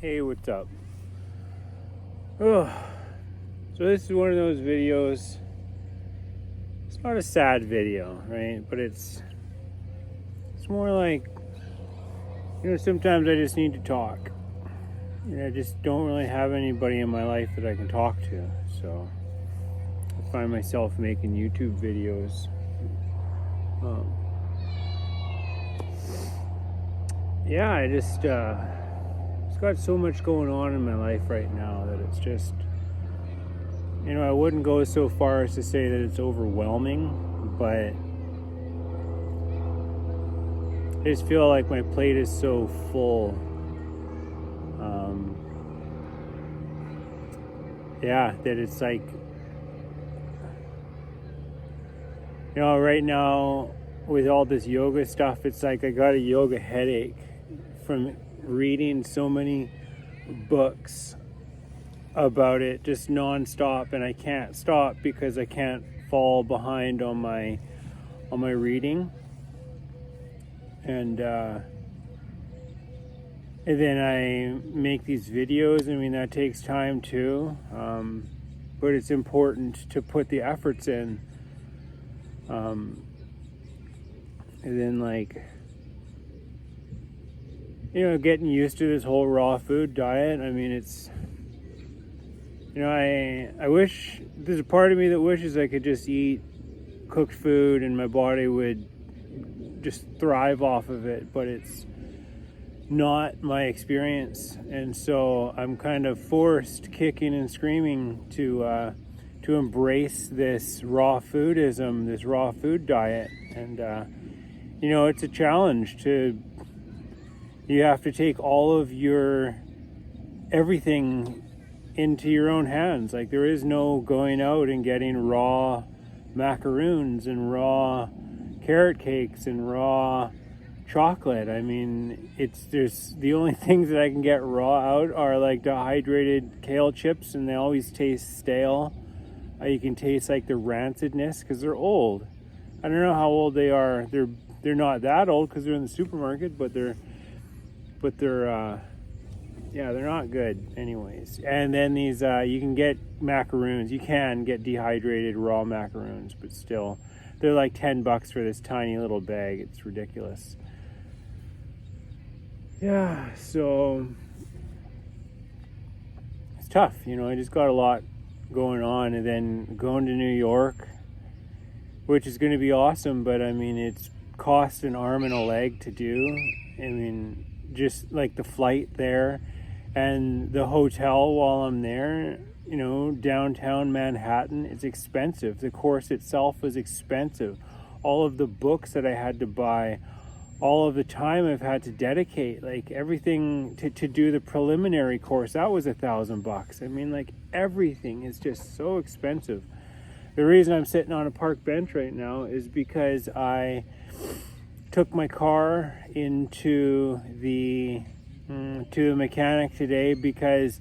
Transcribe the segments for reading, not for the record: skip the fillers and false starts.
Hey, what's up? Oh, so this is one of those videos. It's not a sad video, right? But it's more like, sometimes I just need to talk. I just don't really have anybody in my life that I can talk to. So I find myself making YouTube videos. Yeah, I just it's got so much going on in my life right now that it's just, I wouldn't go so far as to say that it's overwhelming, but I just feel like my plate is so full. That it's like, right now with all this yoga stuff, it's like I got a yoga headache from reading so many books about it just nonstop, and I can't stop because I can't fall behind on my reading, and then I make these videos. I mean, that takes time too, but it's important to put the efforts in. And then getting used to this whole raw food diet. I mean, it's, I wish, there's a part of me that wishes I could just eat cooked food and my body would just thrive off of it, but it's not my experience. And so I'm kind of forced, kicking and screaming, to embrace this raw foodism, this raw food diet. And it's a challenge. You have to take all of your everything into your own hands. Like, there is no going out and getting raw macaroons and raw carrot cakes and raw chocolate. I mean, there's the only things that I can get raw out are like dehydrated kale chips, and they always taste stale. You can taste like the rancidness because they're old. I don't know how old they are. They're not that old because they're in the supermarket, but they're not good anyways. And then these you can get macaroons. You can get dehydrated raw macaroons, but still they're like $10 for this tiny little bag. It's ridiculous. Yeah, so it's tough. I just got a lot going on, and then going to New York, which is going to be awesome, but I mean, it's cost an arm and a leg to do. I mean, just like the flight there and the hotel while I'm there, downtown Manhattan, it's expensive. The course itself was expensive. All of the books that I had to buy, all of the time I've had to dedicate, like everything to do the preliminary course, that was $1,000. I mean, like, everything is just so expensive. The reason I'm sitting on a park bench right now is because I took my car into the mechanic today, because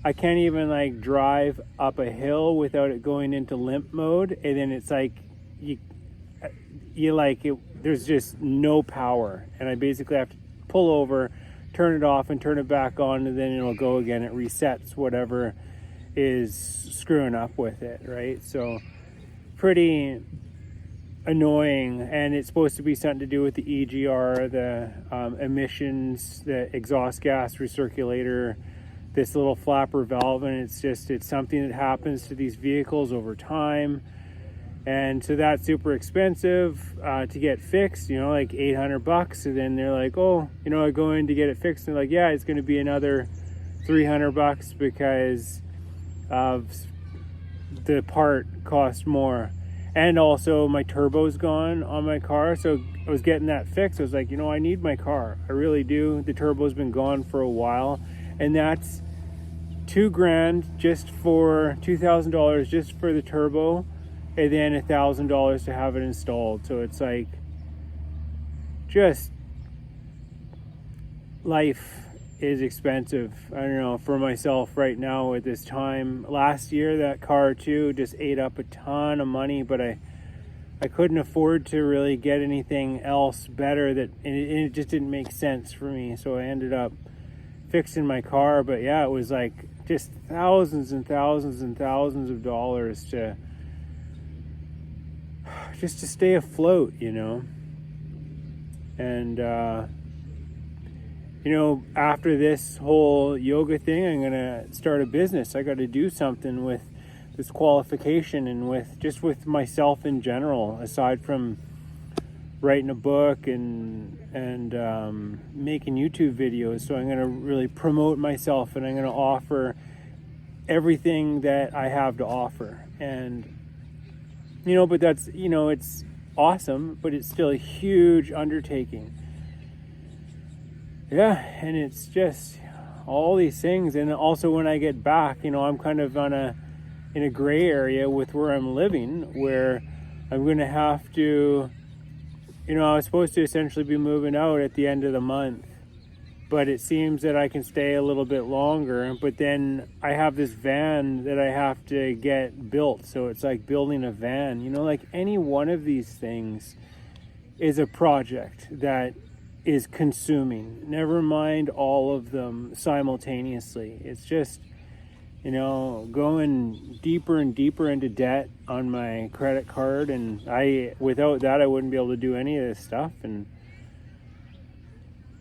I can't even drive up a hill without it going into limp mode, and then it's like there's just no power, and I basically have to pull over, turn it off, and turn it back on, and then it'll go again. It resets whatever is screwing up with it, right? So pretty annoying. And it's supposed to be something to do with the EGR, the emissions, the exhaust gas recirculator, this little flapper valve, and it's something that happens to these vehicles over time. And so that's super expensive to get fixed, like $800. And then they're like, oh, I go in to get it fixed, and they're like, yeah, it's going to be another $300 because of the part cost more. And also my turbo's gone on my car, so I was getting that fixed. I was like, I need my car, I really do. The turbo's been gone for a while, and that's $2,000 just for $2,000 just for the turbo, and then $1,000 to have it installed. So it's like, just life is expensive. I don't know, for myself right now at this time. Last year, that car too just ate up a ton of money, but I couldn't afford to really get anything else better, and it just didn't make sense for me. So I ended up fixing my car. But yeah, it was like just thousands and thousands and thousands of dollars to just to stay afloat, you know. And you know, after this whole yoga thing, I'm gonna start a business. I got to do something with this qualification and with myself in general, aside from writing a book and making YouTube videos. So I'm gonna really promote myself, and I'm gonna offer everything that I have to offer. And you know, but that's, you know, it's awesome, but it's still a huge undertaking. Yeah, and it's just all these things. And also when I get back, you know, I'm kind of in a gray area with where I'm living, where I'm going to have to, you know, I was supposed to essentially be moving out at the end of the month, but it seems that I can stay a little bit longer. But then I have this van that I have to get built. So it's like building a van, you know, like any one of these things is a project that is consuming, never mind all of them simultaneously. It's just, you know, going deeper and deeper into debt on my credit card, and without that I wouldn't be able to do any of this stuff. And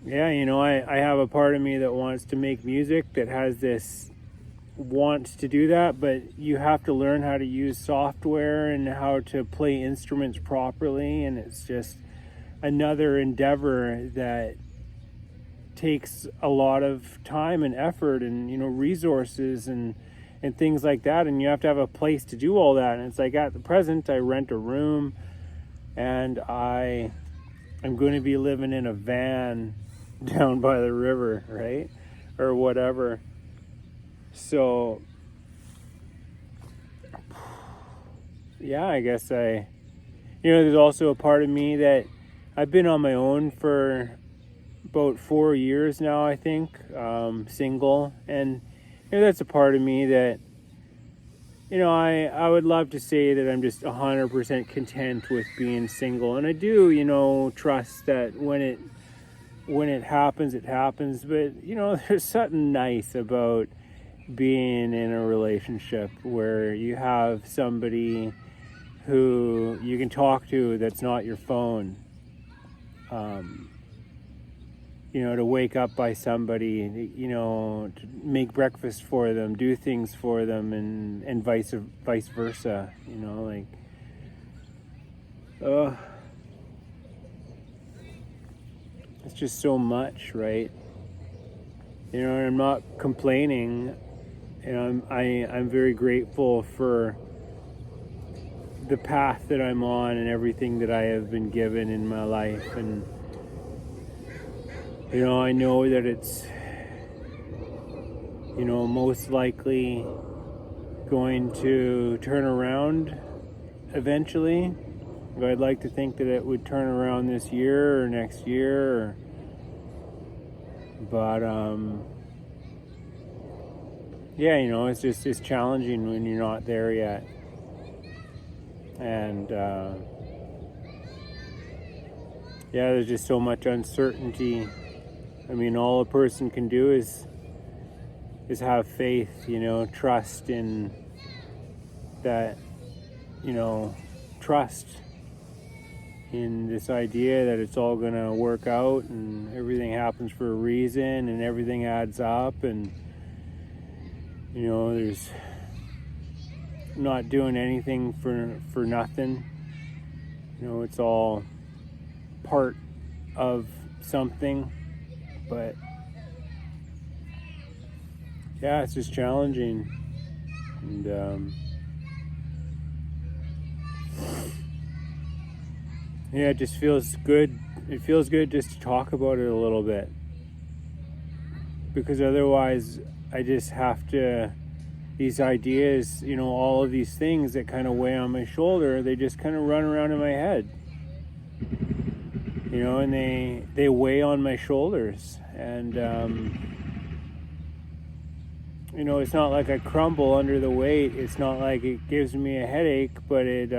yeah, you know, I have a part of me that wants to make music, that has this want to do that, but you have to learn how to use software and how to play instruments properly, and it's just another endeavor that takes a lot of time and effort and, you know, resources and things like that, and you have to have a place to do all that. And it's like, at the present I rent a room, and I'm going to be living in a van down by the river, right, or whatever. So yeah, I guess you know, there's also a part of me that I've been on my own for about 4 years now, I think, single. And you know, that's a part of me that, you know, I would love to say that I'm just 100% content with being single. And I do, you know, trust that when it happens, it happens. But, you know, there's something nice about being in a relationship where you have somebody who you can talk to that's not your phone. You know, to wake up by somebody, you know, to make breakfast for them, do things for them, and vice versa, you know, like, it's just so much, right? You know, and I'm not complaining. You know, I'm very grateful for the path that I'm on and everything that I have been given in my life. And you know, I know that it's, you know, most likely going to turn around eventually. But I'd like to think that it would turn around this year or next year. But yeah, you know, it's challenging when you're not there yet. And yeah, there's just so much uncertainty. I mean, all a person can do is have faith, you know, trust in that, you know, trust in this idea that it's all going to work out and everything happens for a reason and everything adds up, and, you know, there's not doing anything for nothing. You know, it's all part of something. But yeah, it's just challenging. And yeah, it just feels good. It feels good just to talk about it a little bit, because otherwise I just have to, these ideas, you know, all of these things that kind of weigh on my shoulder, they just kind of run around in my head, you know, and they weigh on my shoulders. And you know, it's not like I crumble under the weight. It's not like it gives me a headache, but it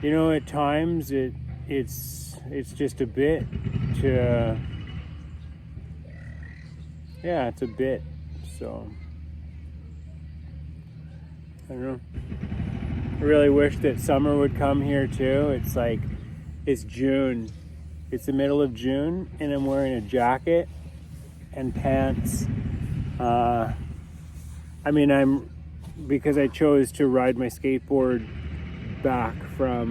you know, at times it's just a bit to yeah, it's a bit. So I don't know. I really wish that summer would come here too. It's like, it's June. It's the middle of June and I'm wearing a jacket and pants. Because I chose to ride my skateboard back from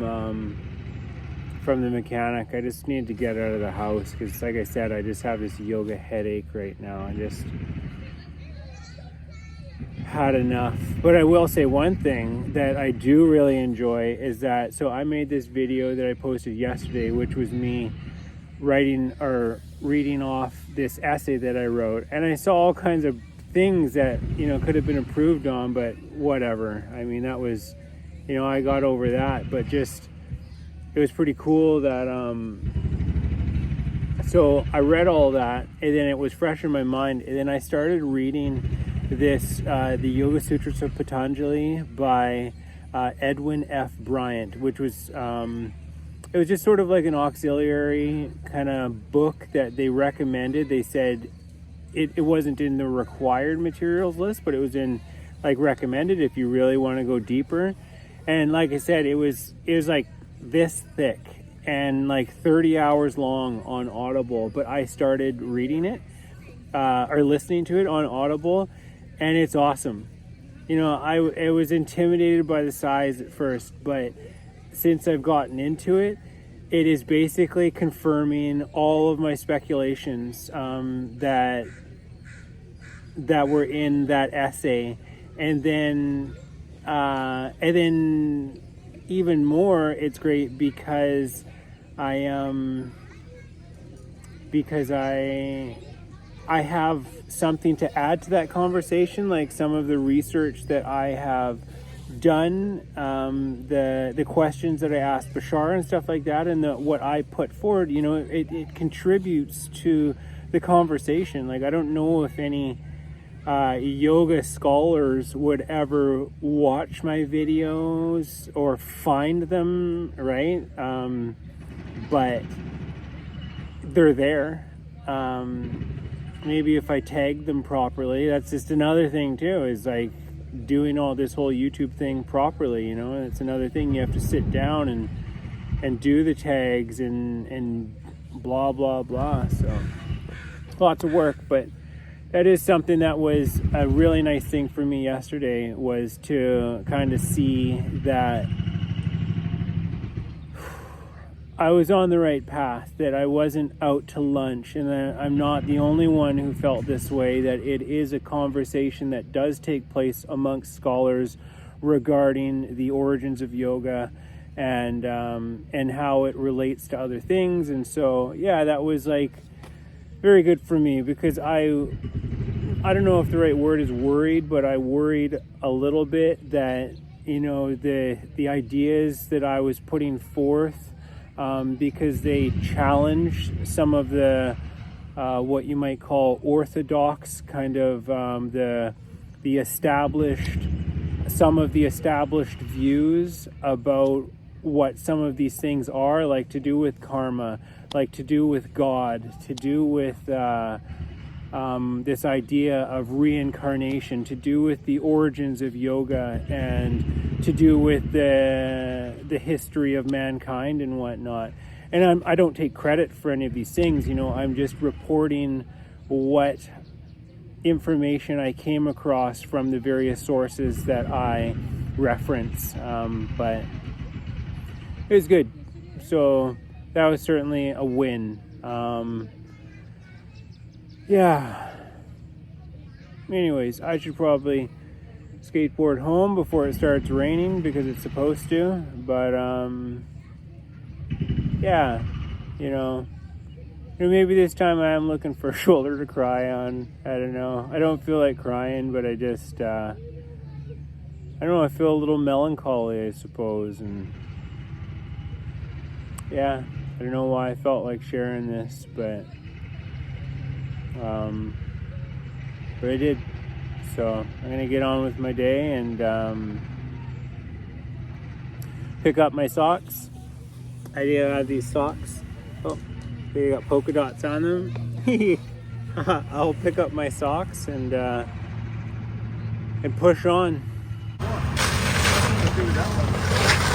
the mechanic. I just need to get out of the house because, like I said, I just have this yoga headache right now. I just had enough. But I will say one thing that I do really enjoy is that, so I made this video that I posted yesterday, which was me writing or reading off this essay that I wrote, and I saw all kinds of things that, you know, could have been improved on, but whatever. I mean, that was, you know, I got over that, but just, it was pretty cool that, so I read all that, and then it was fresh in my mind, and then I started reading this, the Yoga Sutras of Patanjali by Edwin F. Bryant, which was, it was just sort of like an auxiliary kind of book that they recommended. They said it wasn't in the required materials list, but it was in like recommended if you really want to go deeper. And like I said, it was like this thick and like 30 hours long on Audible, but I started reading it or listening to it on Audible, and it's awesome. You know, I was intimidated by the size at first, but since I've gotten into it, it is basically confirming all of my speculations that were in that essay, and then even more, it's great because I have something to add to that conversation, like some of the research that I have done, the questions that I asked Bashar and stuff like that, and what I put forward, you know, it contributes to the conversation. Like, I don't know if any yoga scholars would ever watch my videos or find them, right? But they're there. Maybe if I tag them properly, that's just another thing too, is like doing all this whole YouTube thing properly, you know. It's another thing, you have to sit down and do the tags and blah blah blah. So lots of work, but that is something that was a really nice thing for me yesterday, was to kind of see that I was on the right path, that I wasn't out to lunch, and that I'm not the only one who felt this way, that it is a conversation that does take place amongst scholars regarding the origins of yoga and how it relates to other things. And so, yeah, that was like very good for me, because I don't know if the right word is worried, but I worried a little bit that, you know, the ideas that I was putting forth, because they challenged some of the what you might call orthodox kind of the established, some of the established views about what some of these things are, like to do with karma, like to do with God, to do with this idea of reincarnation, to do with the origins of yoga, and to do with the history of mankind and whatnot. And I don't take credit for any of these things, you know. I'm just reporting what information I came across from the various sources that I reference. But it was good. So that was certainly a win. Yeah. Anyways, I should probably skateboard home before it starts raining, because it's supposed to. But yeah, you know, maybe this time I am looking for a shoulder to cry on. I don't know. I don't feel like crying, but I just I don't know, I feel a little melancholy, I suppose. And yeah, I don't know why I felt like sharing this, but I did. So I'm gonna get on with my day and pick up my socks. I do have these socks. Oh, they got polka dots on them. I'll pick up my socks and push on. Let's do that one.